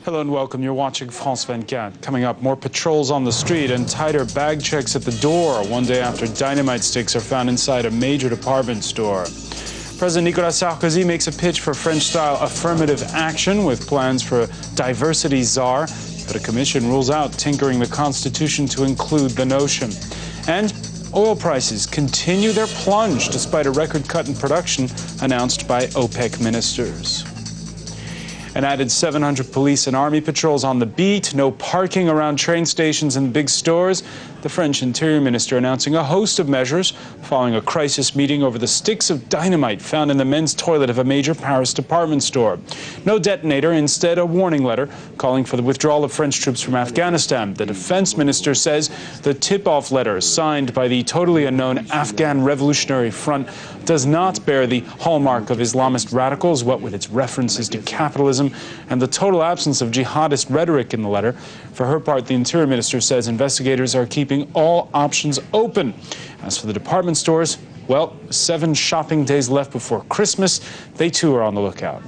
Hello and welcome. You're watching France 24. Coming up, more patrols on the street and tighter bag checks at the door one day after dynamite sticks are found inside a major department store. President Nicolas Sarkozy makes a pitch for French-style affirmative action with plans for a diversity czar, but a commission rules out tinkering the Constitution to include the notion. And oil prices continue their plunge despite a record cut in production announced by OPEC ministers. An added 700 police and army patrols on the beat, no parking around train stations and big stores. The French Interior Minister announcing a host of measures following a crisis meeting over the sticks of dynamite found in the men's toilet of a major Paris department store. No detonator, instead a warning letter calling for the withdrawal of French troops from Afghanistan. The defense minister says the tip-off letter signed by the totally unknown Afghan Revolutionary Front does not bear the hallmark of Islamist radicals, what with its references to capitalism and the total absence of jihadist rhetoric in the letter. For her part, the Interior Minister says investigators are keeping all options open. As for the department stores, well, 7 shopping days left before Christmas. They too are on the lookout.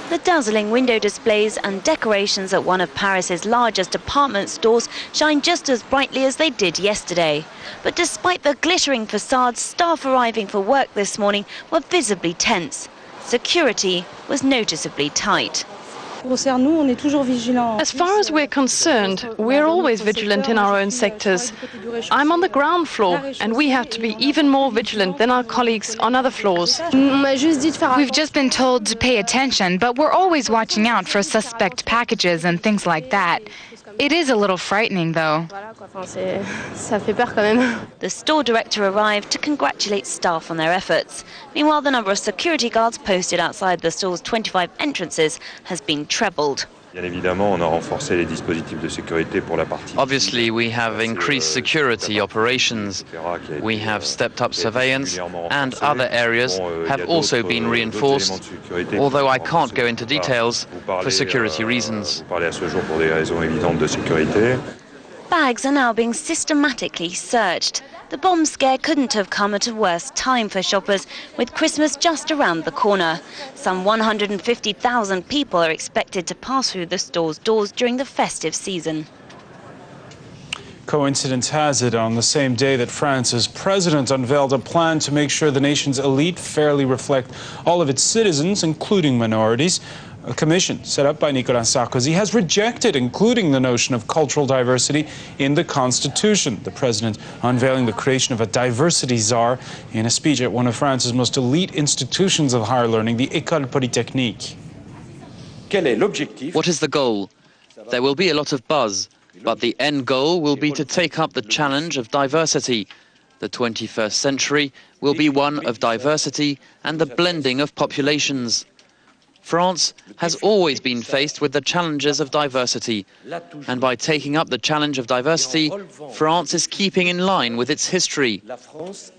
The dazzling window displays and decorations at one of Paris's largest department stores shine just as brightly as they did yesterday. But despite the glittering facades, staff arriving for work this morning were visibly tense. Security was noticeably tight. As far as we're concerned, we're always vigilant in our own sectors. I'm on the ground floor, and we have to be even more vigilant than our colleagues on other floors. We've just been told to pay attention, but we're always watching out for suspect packages and things like that. It is a little frightening, though. The store director arrived to congratulate staff on their efforts. Meanwhile, the number of security guards posted outside the store's 25 entrances has been trebled. Obviously, we have increased security operations. We have stepped up surveillance, and other areas have also been reinforced, although I can't go into details for security reasons. Bags are now being systematically searched. The bomb scare couldn't have come at a worse time for shoppers, with Christmas just around the corner. Some 150,000 people are expected to pass through the store's doors during the festive season. Coincidence has it, on the same day that France's president unveiled a plan to make sure the nation's elite fairly reflect all of its citizens, including minorities, a commission set up by Nicolas Sarkozy has rejected including the notion of cultural diversity in the Constitution. The president unveiling the creation of a diversity czar in a speech at one of France's most elite institutions of higher learning, the École Polytechnique. What is the goal? There will be a lot of buzz, but the end goal will be to take up the challenge of diversity. The 21st century will be one of diversity and the blending of populations. France has always been faced with the challenges of diversity, and by taking up the challenge of diversity, France is keeping in line with its history.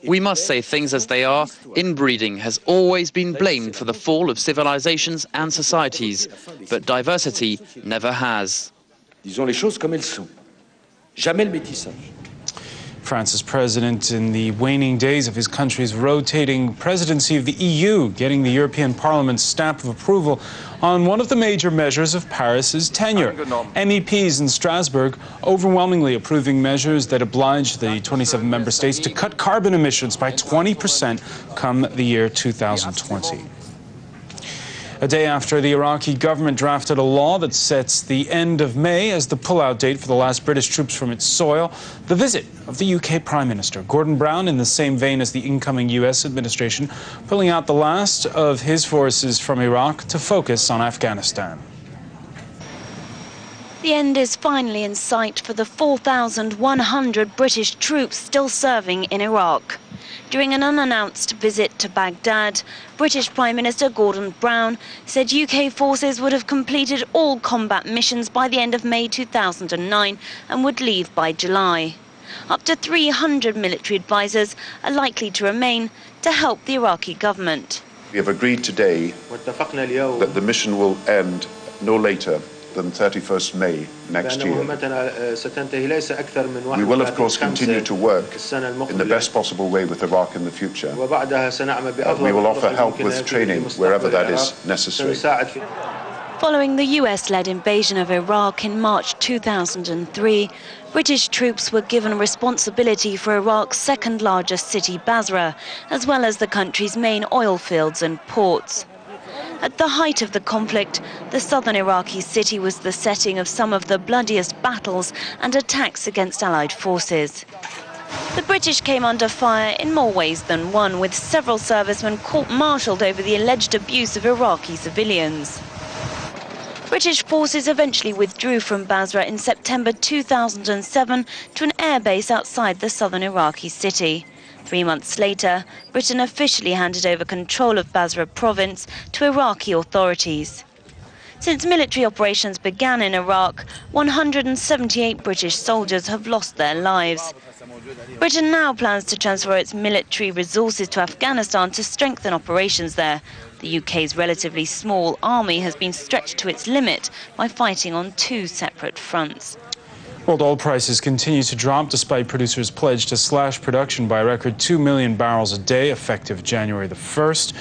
We must say things as they are. Inbreeding has always been blamed for the fall of civilizations and societies, but diversity never has. Disons les choses comme elles sont. Jamais le métissage. France's president in the waning days of his country's rotating presidency of the EU, getting the European Parliament's stamp of approval on one of the major measures of Paris's tenure. MEPs in Strasbourg overwhelmingly approving measures that oblige the 27 member states to cut carbon emissions by 20% come the year 2020. A day after the Iraqi government drafted a law that sets the end of May as the pullout date for the last British troops from its soil, the visit of the UK Prime Minister Gordon Brown, in the same vein as the incoming US administration, pulling out the last of his forces from Iraq to focus on Afghanistan. The end is finally in sight for the 4,100 British troops still serving in Iraq. During an unannounced visit to Baghdad, British Prime Minister Gordon Brown said UK forces would have completed all combat missions by the end of May 2009 and would leave by July. Up to 300 military advisors are likely to remain to help the Iraqi government. We have agreed today that the mission will end no later than 31st May next year. We will, of course, continue to work in the best possible way with Iraq in the future. We will offer help with training wherever that is necessary. Following the US-led invasion of Iraq in March 2003, British troops were given responsibility for Iraq's second-largest city, Basra, as well as the country's main oil fields and ports. At the height of the conflict, the southern Iraqi city was the setting of some of the bloodiest battles and attacks against Allied forces. The British came under fire in more ways than one, with several servicemen court-martialed over the alleged abuse of Iraqi civilians. British forces eventually withdrew from Basra in September 2007 to an airbase outside the southern Iraqi city. 3 months later, Britain officially handed over control of Basra province to Iraqi authorities. Since military operations began in Iraq, 178 British soldiers have lost their lives. Britain now plans to transfer its military resources to Afghanistan to strengthen operations there. The UK's relatively small army has been stretched to its limit by fighting on 2 separate fronts. World oil prices continue to drop despite producers' pledge to slash production by a record 2 million barrels a day effective January the 1st.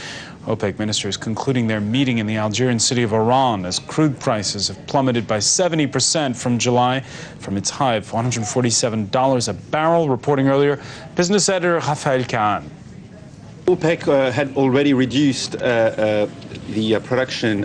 OPEC ministers concluding their meeting in the Algerian city of Oran as crude prices have plummeted by 70% from July, from its high of $147 a barrel. Reporting earlier, business editor Raphael Kahn. OPEC had already reduced the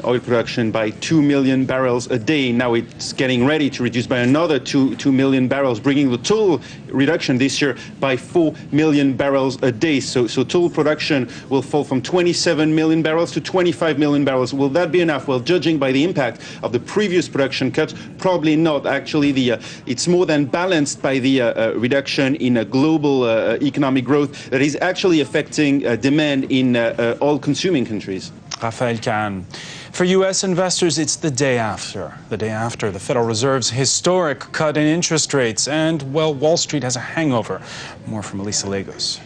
oil production by 2 million barrels a day. Now it's getting ready to reduce by another 2 million barrels, bringing the total reduction this year by 4 million barrels a day. So total production will fall from 27 million barrels to 25 million barrels. Will that be enough? Well, judging by the impact of the previous production cuts, probably not. Actually, it's more than balanced by the reduction in global economic growth that is actually affecting demand in all consuming countries. Raphael Kahn. For U.S. investors, it's the day after the Federal Reserve's historic cut in interest rates. And, well, Wall Street has a hangover. More from Elisa Lagos.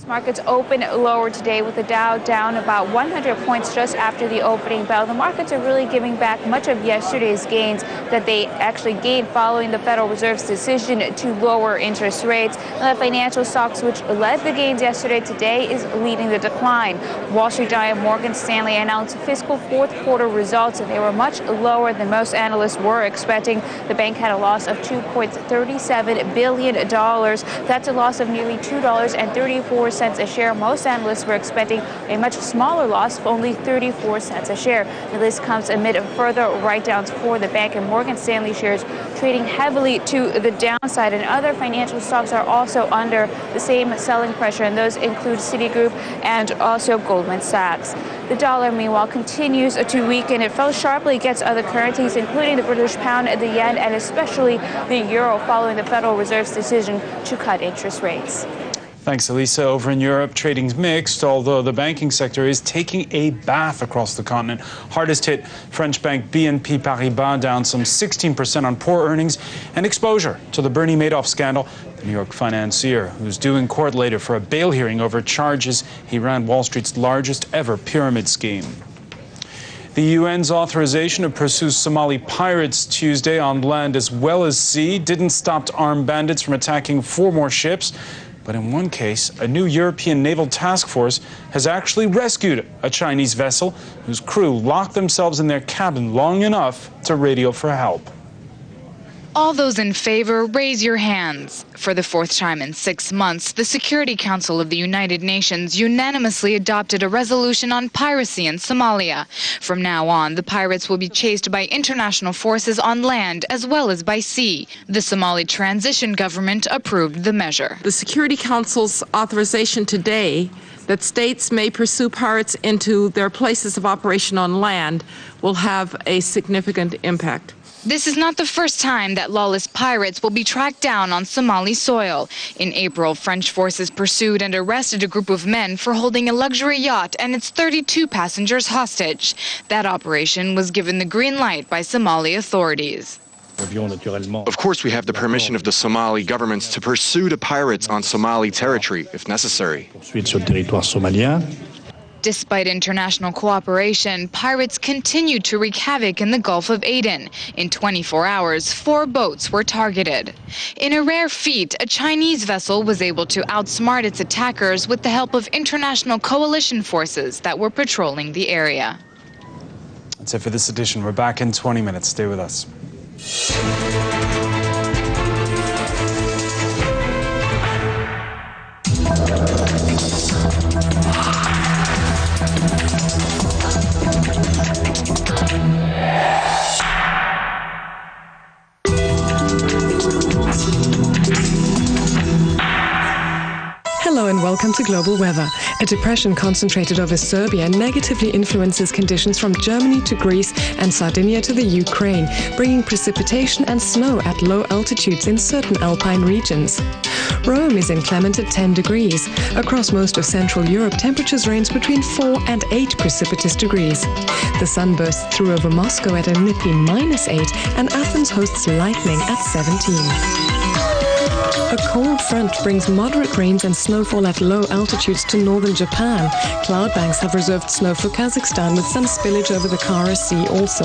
Markets open lower today with the Dow down about 100 points just after the opening bell. The markets are really giving back much of yesterday's gains that they actually gained following the Federal Reserve's decision to lower interest rates. And the financial stocks, which led the gains yesterday, today is leading the decline. Wall Street giant Morgan Stanley announced fiscal fourth quarter results, and they were much lower than most analysts were expecting. The bank had a loss of $2.37 billion. That's a loss of nearly $2.34 a share. Most analysts were expecting a much smaller loss of only 34 cents a share. And this comes amid further write-downs for the bank, and Morgan Stanley shares trading heavily to the downside. And other financial stocks are also under the same selling pressure, and those include Citigroup and also Goldman Sachs. The dollar, meanwhile, continues to weaken. It fell sharply against other currencies, including the British pound, the yen, and especially the euro, following the Federal Reserve's decision to cut interest rates. Thanks, Elisa. Over in Europe, trading's mixed, although the banking sector is taking a bath across the continent. Hardest hit French bank BNP Paribas down some 16% on poor earnings and exposure to the Bernie Madoff scandal. The New York financier, who's due in court later for a bail hearing over charges he ran Wall Street's largest ever pyramid scheme. The UN's authorization to pursue Somali pirates Tuesday on land as well as sea didn't stop armed bandits from attacking 4 more ships. But in one case, a new European naval task force has actually rescued a Chinese vessel whose crew locked themselves in their cabin long enough to radio for help. All those in favor, raise your hands. For the 4th time in 6 months, the Security Council of the United Nations unanimously adopted a resolution on piracy in Somalia. From now on, the pirates will be chased by international forces on land as well as by sea. The Somali transition government approved the measure. The Security Council's authorization today that states may pursue pirates into their places of operation on land will have a significant impact. This is not the first time that lawless pirates will be tracked down on Somali soil. In April, French forces pursued and arrested a group of men for holding a luxury yacht and its 32 passengers hostage. That operation was given the green light by Somali authorities. Of course, we have the permission of the Somali governments to pursue the pirates on Somali territory if necessary. Despite international cooperation, pirates continued to wreak havoc in the Gulf of Aden. In 24 hours, 4 boats were targeted. In a rare feat, a Chinese vessel was able to outsmart its attackers with the help of international coalition forces that were patrolling the area. That's it for this edition. We're back in 20 minutes. Stay with us. Hello and welcome to Global Weather. A depression concentrated over Serbia negatively influences conditions from Germany to Greece and Sardinia to the Ukraine, bringing precipitation and snow at low altitudes in certain alpine regions. Rome is inclement at 10 degrees. Across most of Central Europe, temperatures range between 4 and 8 precipitous degrees. The sun bursts through over Moscow at a nippy -8, and Athens hosts lightning at 17. A cold front brings moderate rains and snowfall at low altitudes to northern Japan. Cloud banks have reserved snow for Kazakhstan with some spillage over the Kara Sea also.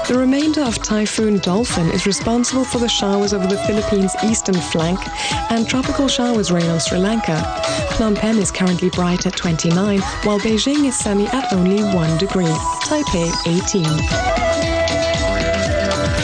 The remainder of Typhoon Dolphin is responsible for the showers over the Philippines' eastern flank and tropical showers rain on Sri Lanka. Phnom Penh is currently bright at 29, while Beijing is sunny at only 1 degree. Taipei 18.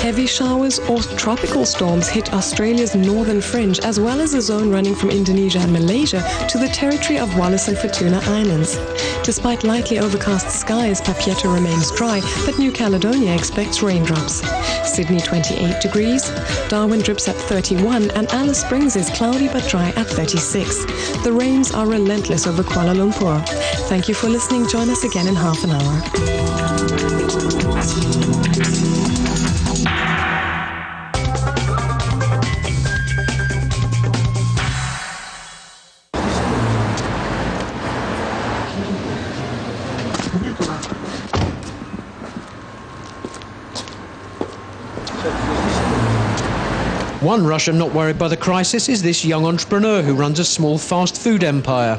Heavy showers or tropical storms hit Australia's northern fringe, as well as a zone running from Indonesia and Malaysia to the territory of Wallis and Futuna Islands. Despite lightly overcast skies, Papeete remains dry, but New Caledonia expects raindrops. Sydney 28 degrees, Darwin drips at 31, and Alice Springs is cloudy but dry at 36. The rains are relentless over Kuala Lumpur. Thank you for listening. Join us again in half an hour. One Russian not worried by the crisis is this young entrepreneur who runs a small fast food empire.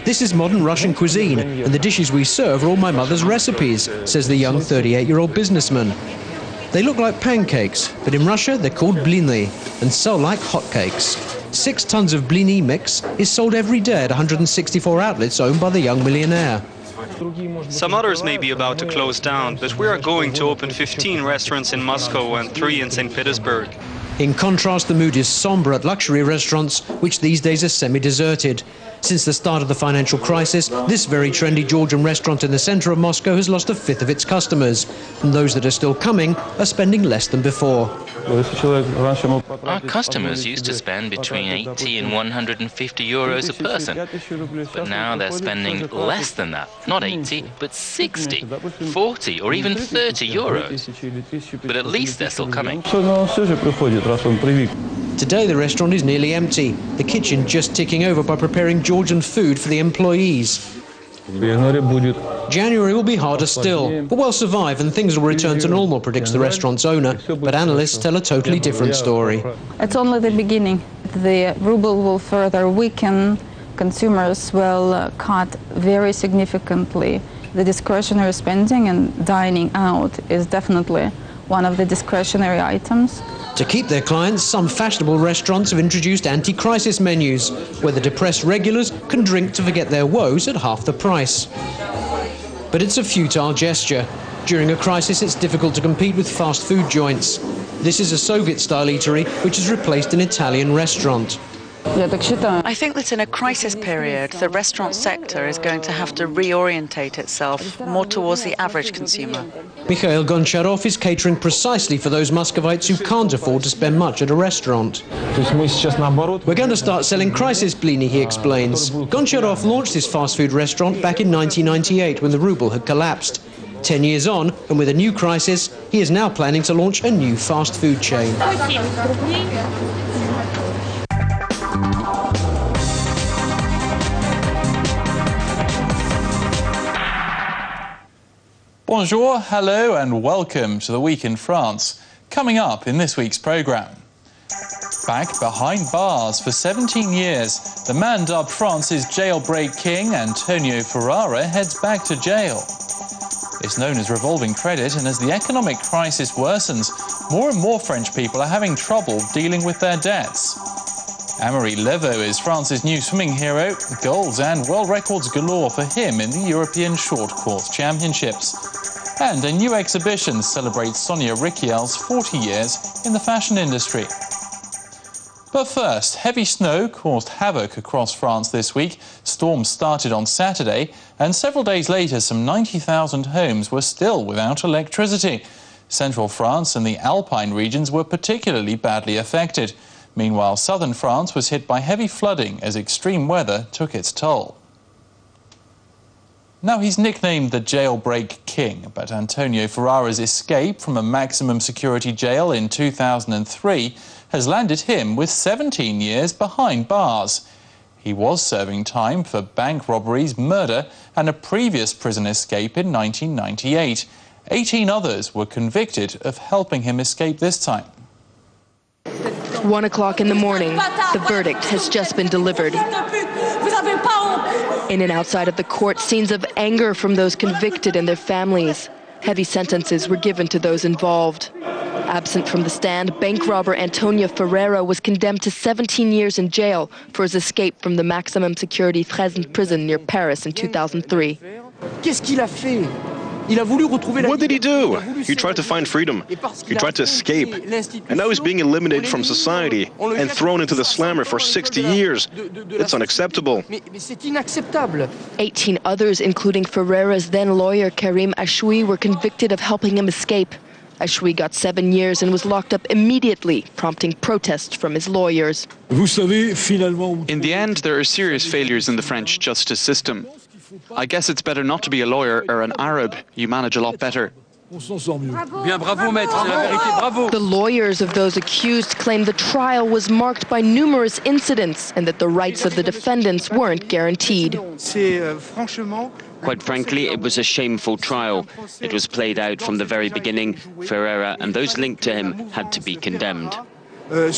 This is modern Russian cuisine, and the dishes we serve are all my mother's recipes, says the young 38-year-old businessman. They look like pancakes, but in Russia they're called blini and sell like hotcakes. 6 tons of blini mix is sold every day at 164 outlets owned by the young millionaire. Some others may be about to close down, but we are going to open 15 restaurants in Moscow and 3 in St. Petersburg. In contrast, the mood is somber at luxury restaurants, which these days are semi-deserted. Since the start of the financial crisis, this very trendy Georgian restaurant in the centre of Moscow has lost 1/5 of its customers, and those that are still coming are spending less than before. Our customers used to spend between 80 and 150 euros a person, but now they're spending less than that. Not 80, but 60, 40 or even 30 euros. But at least they're still coming. Today the restaurant is nearly empty, the kitchen just ticking over by preparing Georgian food for the employees. January will be harder still, but we'll survive and things will return to normal, predicts the restaurant's owner. But analysts tell a totally different story. It's only the beginning. The ruble will further weaken. Consumers will cut very significantly. The discretionary spending and dining out is definitely one of the discretionary items. To keep their clients, some fashionable restaurants have introduced anti-crisis menus, where the depressed regulars can drink to forget their woes at half the price. But it's a futile gesture. During a crisis, it's difficult to compete with fast food joints. This is a Soviet-style eatery, which has replaced an Italian restaurant. I think that in a crisis period, the restaurant sector is going to have to reorientate itself more towards the average consumer. Mikhail Goncharov is catering precisely for those Muscovites who can't afford to spend much at a restaurant. We're going to start selling crisis blini, he explains. Goncharov launched his fast food restaurant back in 1998 when the ruble had collapsed. 10 years on, and with a new crisis, he is now planning to launch a new fast food chain. Bonjour, hello and welcome to the Week in France. Coming up in this week's programme. Back behind bars for 17 years, the man dubbed France's jailbreak king, Antonio Ferrara, heads back to jail. It's known as revolving credit, and as the economic crisis worsens, more and more French people are having trouble dealing with their debts. Amaury Leveau is France's new swimming hero. Goals and world records galore for him in the European Short Course Championships. And a new exhibition celebrates Sonia Rykiel's 40 years in the fashion industry. But first, heavy snow caused havoc across France this week. Storms started on Saturday, and several days later, some 90,000 homes were still without electricity. Central France and the Alpine regions were particularly badly affected. Meanwhile, southern France was hit by heavy flooding as extreme weather took its toll. Now, he's nicknamed the Jailbreak King, but Antonio Ferrara's escape from a maximum security jail in 2003 has landed him with 17 years behind bars. He was serving time for bank robberies, murder, and a previous prison escape in 1998. 18 others were convicted of helping him escape this time. 1 o'clock in the morning, the verdict has just been delivered. In and outside of the court, scenes of anger from those convicted and their families. Heavy sentences were given to those involved. Absent from the stand, bank robber Antonio Ferreira was condemned to 17 years in jail for his escape from the maximum security prison near Paris in 2003. What did he do? He tried to find freedom. He tried to escape. And now he's being eliminated from society and thrown into the slammer for 60 years. It's unacceptable. 18 others, including Ferreira's then lawyer Karim Achoui, were convicted of helping him escape. Achoui got 7 years and was locked up immediately, prompting protests from his lawyers. In the end, there are serious failures in the French justice system. I guess it's better not to be a lawyer or an Arab. You manage a lot better. The lawyers of those accused claim the trial was marked by numerous incidents and that the rights of the defendants weren't guaranteed. Quite frankly, it was a shameful trial. It was played out from the very beginning. Ferreira and those linked to him had to be condemned. A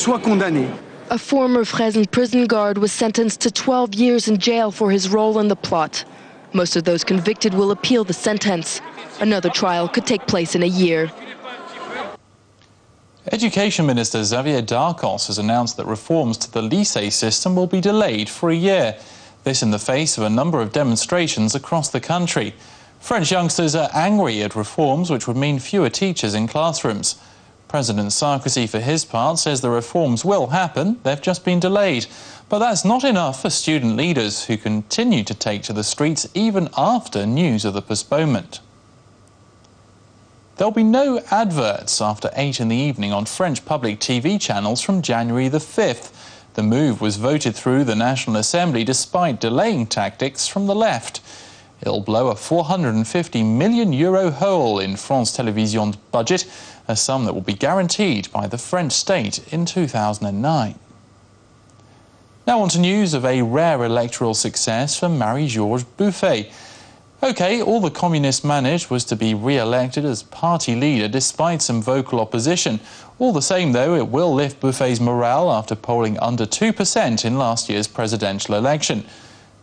former Fresnes prison guard was sentenced to 12 years in jail for his role in the plot. Most of those convicted will appeal the sentence. Another trial could take place in a year. Education Minister Xavier Darcos has announced that reforms to the lycée system will be delayed for a year. This in the face of a number of demonstrations across the country. French youngsters are angry at reforms which would mean fewer teachers in classrooms. President Sarkozy, for his part, says the reforms will happen. They've just been delayed. But that's not enough for student leaders who continue to take to the streets even after news of the postponement. There'll be no adverts after 8 in the evening on French public TV channels from January the 5th. The move was voted through the National Assembly despite delaying tactics from the left. It'll blow a €450 million hole in France Télévision's budget, a sum that will be guaranteed by the French state in 2009. Now on to news of a rare electoral success for Marie-Georges Buffet. OK, all the communists managed was to be re-elected as party leader despite some vocal opposition. All the same, though, it will lift Buffet's morale after polling under 2% in last year's presidential election.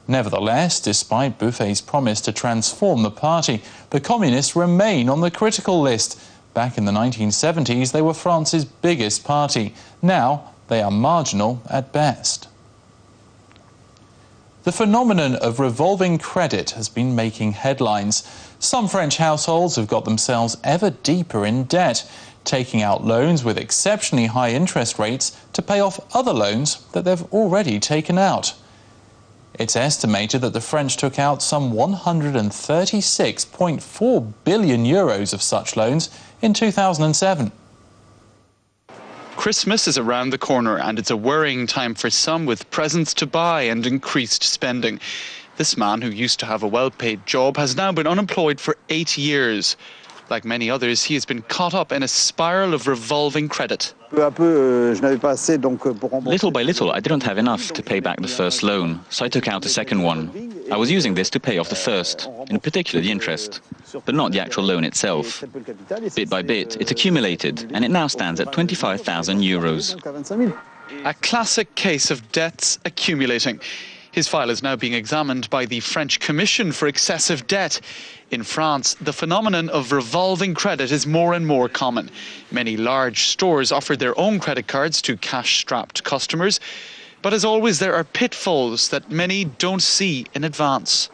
Nevertheless, despite Buffet's promise to transform the party, the communists remain on the critical list. Back in the 1970s, they were France's biggest party. Now, they are marginal at best. The phenomenon of revolving credit has been making headlines. Some French households have got themselves ever deeper in debt, taking out loans with exceptionally high interest rates to pay off other loans that they've already taken out. It's estimated that the French took out some €136.4 billion of such loans in 2007. Christmas is around the corner and it's a worrying time for some with presents to buy and increased spending. This man, who used to have a well-paid job, has now been unemployed for 8 years. Like many others, he has been caught up in a spiral of revolving credit. Little by little, I didn't have enough to pay back the first loan, so I took out a second one. I was using this to pay off the first, in particular the interest, but not the actual loan itself. Bit by bit, it accumulated, and it now stands at €25,000. A classic case of debts accumulating. His file is now being examined by the French Commission for Excessive Debt. In France, the phenomenon of revolving credit is more and more common. Many large stores offer their own credit cards to cash-strapped customers. But as always, there are pitfalls that many don't see in advance.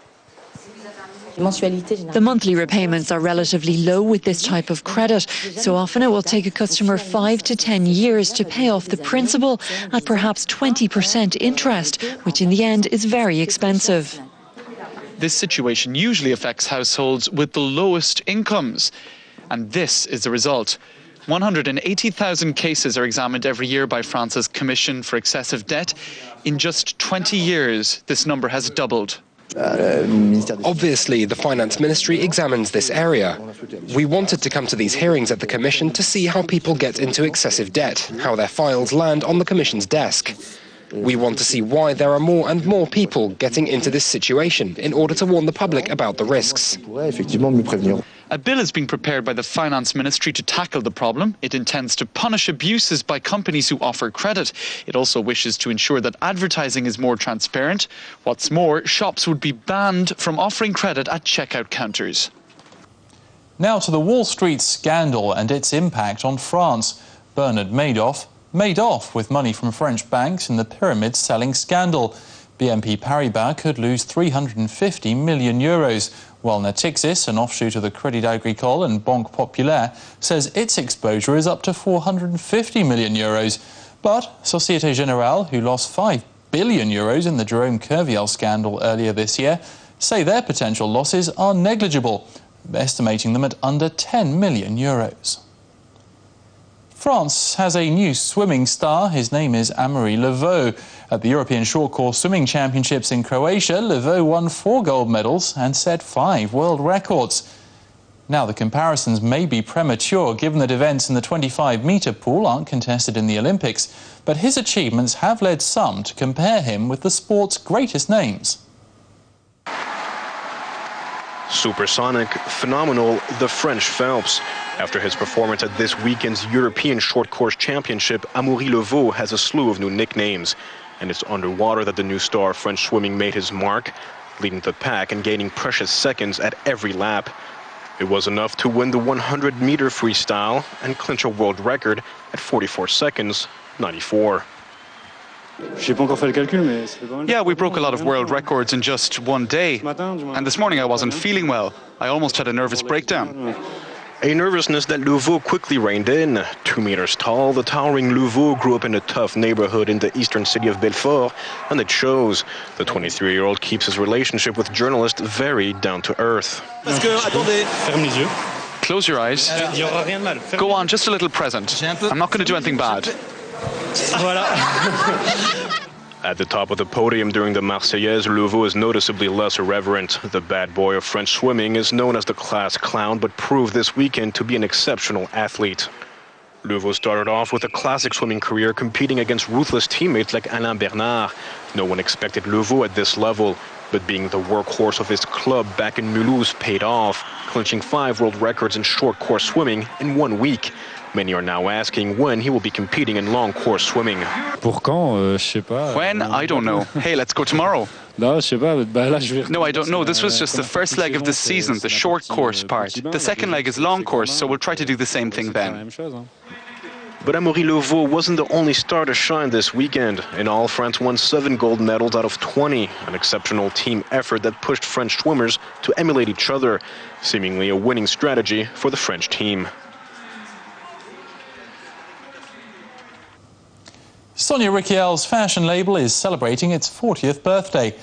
The monthly repayments are relatively low with this type of credit. So often it will take a customer 5 to 10 years to pay off the principal at perhaps 20% interest, which in the end is very expensive. This situation usually affects households with the lowest incomes. And this is the result. 180,000 cases are examined every year by France's Commission for Excessive Debt. In just 20 years, this number has doubled. Obviously, the Finance Ministry examines this area. We wanted to come to these hearings at the Commission to see how people get into excessive debt, how their files land on the Commission's desk. We want to see why there are more and more people getting into this situation in order to warn the public about the risks. A bill is being prepared by the Finance Ministry to tackle the problem. It intends to punish abuses by companies who offer credit. It also wishes to ensure that advertising is more transparent. What's more, shops would be banned from offering credit at checkout counters. Now to the Wall Street scandal and its impact on France. Bernard Madoff made off with money from French banks in the pyramid selling scandal. BNP Paribas could lose 350 million euros, while Natixis, an offshoot of the Crédit Agricole and Banque Populaire, says its exposure is up to 450 million euros. But Société Générale, who lost 5 billion euros in the Jérôme Kerviel scandal earlier this year, say their potential losses are negligible, estimating them at under 10 million euros. France has a new swimming star. His name is Amaury Levaux. At the European Short Course Swimming Championships in Croatia, Levaux won 4 gold medals and set 5 world records. Now, the comparisons may be premature, given that events in the 25-metre pool aren't contested in the Olympics, but his achievements have led some to compare him with the sport's greatest names. Supersonic, phenomenal, the French Phelps. After his performance at this weekend's European Short Course Championship, Amaury Levaux has a slew of new nicknames. And it's underwater that the new star of French swimming made his mark, leading the pack and gaining precious seconds at every lap. It was enough to win the 100-meter freestyle and clinch a world record at 44 seconds, 94. Yeah, we broke a lot of world records in just one day. And this morning I wasn't feeling well. I almost had a nervous breakdown. A nervousness that Levaux quickly reined in. 2 meters tall, the towering Levaux grew up in a tough neighborhood in the eastern city of Belfort, and it shows. The 23-year-old keeps his relationship with journalists very down to earth. Close your eyes. Go on, just a little present. I'm not going to do anything bad. At the top of the podium during the Marseillaise, Levaux is noticeably less irreverent. The bad boy of French swimming is known as the class clown, but proved this weekend to be an exceptional athlete. Levaux started off with a classic swimming career competing against ruthless teammates like Alain Bernard. No one expected Levaux at this level, but being the workhorse of his club back in Mulhouse paid off, clinching 5 world records in short course swimming in 1 week. Many are now asking when he will be competing in long course swimming. When? I don't know. Hey, let's go tomorrow. No, I don't know. This was just the first leg of the season, the short course part. The second leg is long course, so we'll try to do the same thing then. But Amaury Levaux wasn't the only star to shine this weekend. In all, France won 7 gold medals out of 20, an exceptional team effort that pushed French swimmers to emulate each other, seemingly a winning strategy for the French team. Sonia Rykiel's fashion label is celebrating its 40th birthday.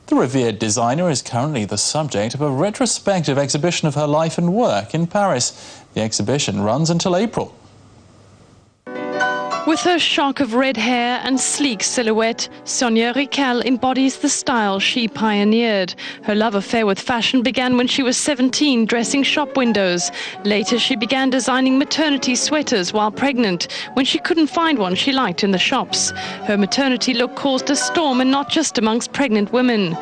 The revered designer is currently the subject of a retrospective exhibition of her life and work in Paris. The exhibition runs until April. With her shock of red hair and sleek silhouette, Sonia Rykiel embodies the style she pioneered. Her love affair with fashion began when she was 17, dressing shop windows. Later, she began designing maternity sweaters while pregnant, when she couldn't find one she liked in the shops. Her maternity look caused a storm, and not just amongst pregnant women.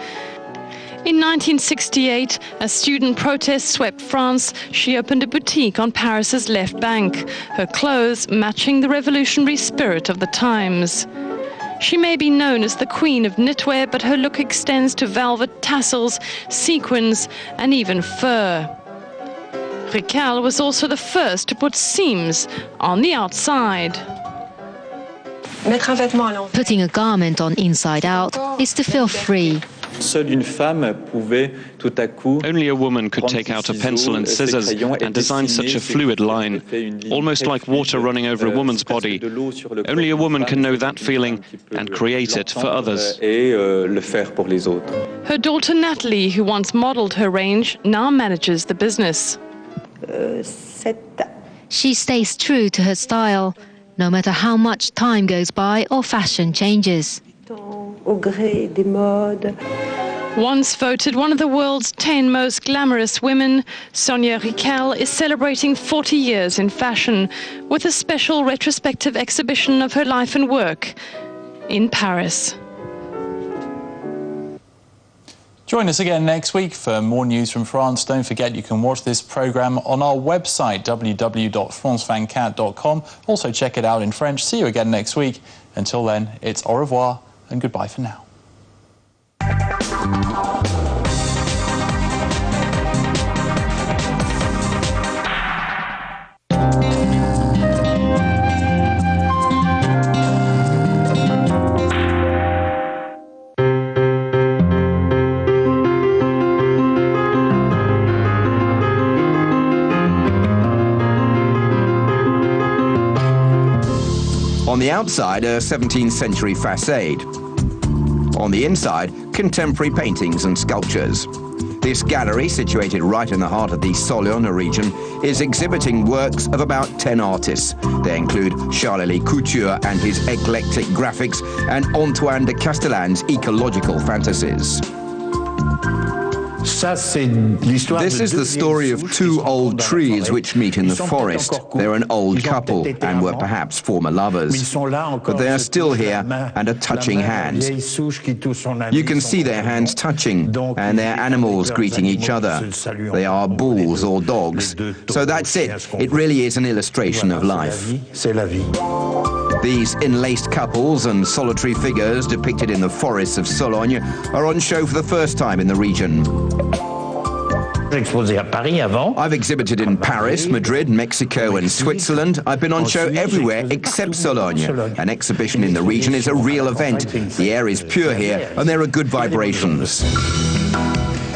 In 1968, as student protests swept France, she opened a boutique on Paris's left bank, her clothes matching the revolutionary spirit of the times. She may be known as the queen of knitwear, but her look extends to velvet tassels, sequins, and even fur. Rykiel was also the first to put seams on the outside. Putting a garment on inside out is to feel free. Only a woman could take out a pencil and scissors and design such a fluid line, almost like water running over a woman's body. Only a woman can know that feeling and create it for others. Her daughter Natalie, who once modeled her range, now manages the business. She stays true to her style, no matter how much time goes by or fashion changes. Once voted one of the world's 10 most glamorous women, Sonia Rykiel is celebrating 40 years in fashion with a special retrospective exhibition of her life and work in Paris. Join us again next week for more news from France. Don't forget you can watch this programme on our website, www.france24.com. Also check it out in French. See you again next week. Until then, it's au revoir and goodbye for now. On the outside, a 17th century facade. On the inside, contemporary paintings and sculptures. This gallery, situated right in the heart of the Sologne region, is exhibiting works of about 10 artists. They include Charles-Louis Couture and his eclectic graphics and Antoine de Castellan's ecological fantasies. This is the story of two old trees which meet in the forest. They're an old couple and were perhaps former lovers. But they are still here and are touching hands. You can see their hands touching and their animals greeting each other. They are bulls or dogs. So that's it. It really is an illustration of life. These enlaced couples and solitary figures depicted in the forests of Sologne are on show for the first time in the region. I've exhibited in Paris, Madrid, Mexico and Switzerland. I've been on show everywhere except Sologne. An exhibition in the region is a real event. The air is pure here and there are good vibrations.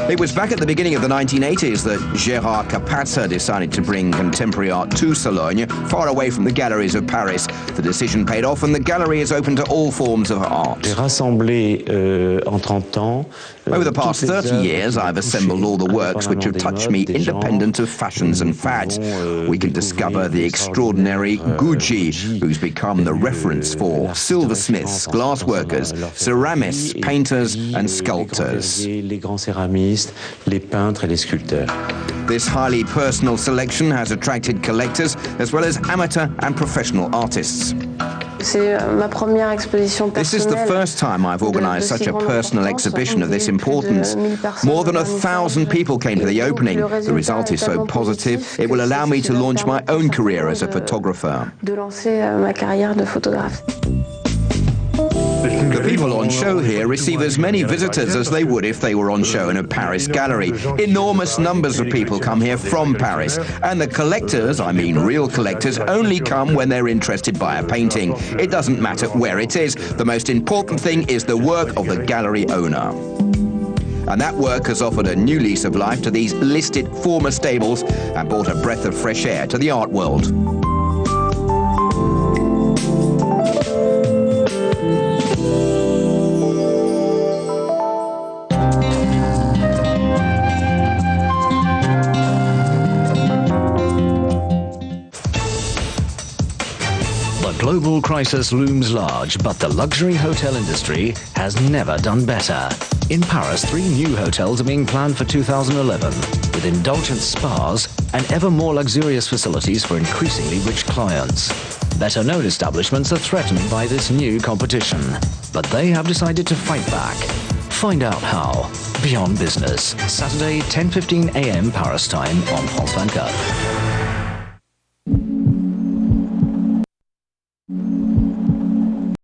It was back at the beginning of the 1980s that Gérard Capazza decided to bring contemporary art to Sologne, far away from the galleries of Paris. The decision paid off and the gallery is open to all forms of art. Over the past 30 years, I've assembled all the works which have touched me independent of fashions and fads. We can discover the extraordinary Gucci, who's become the reference for silversmiths, glassworkers, ceramists, painters and sculptors. This highly personal selection has attracted collectors as well as amateur and professional artists. This is the first time I've organized such a personal exhibition of this importance. More than 1,000 people came to the opening. The result is so positive, it will allow me to launch my own career as a photographer. The people on show here receive as many visitors as they would if they were on show in a Paris gallery. Enormous numbers of people come here from Paris, and the collectors, I mean real collectors, only come when they're interested by a painting. It doesn't matter where it is. The most important thing is the work of the gallery owner. And that work has offered a new lease of life to these listed former stables and brought a breath of fresh air to the art world. Global crisis looms large, but the luxury hotel industry has never done better. In Paris, 3 new hotels are being planned for 2011, with indulgent spas and ever more luxurious facilities for increasingly rich clients. Better-known establishments are threatened by this new competition, but they have decided to fight back. Find out how. Beyond Business, Saturday, 10:15 a.m. Paris time on France 24.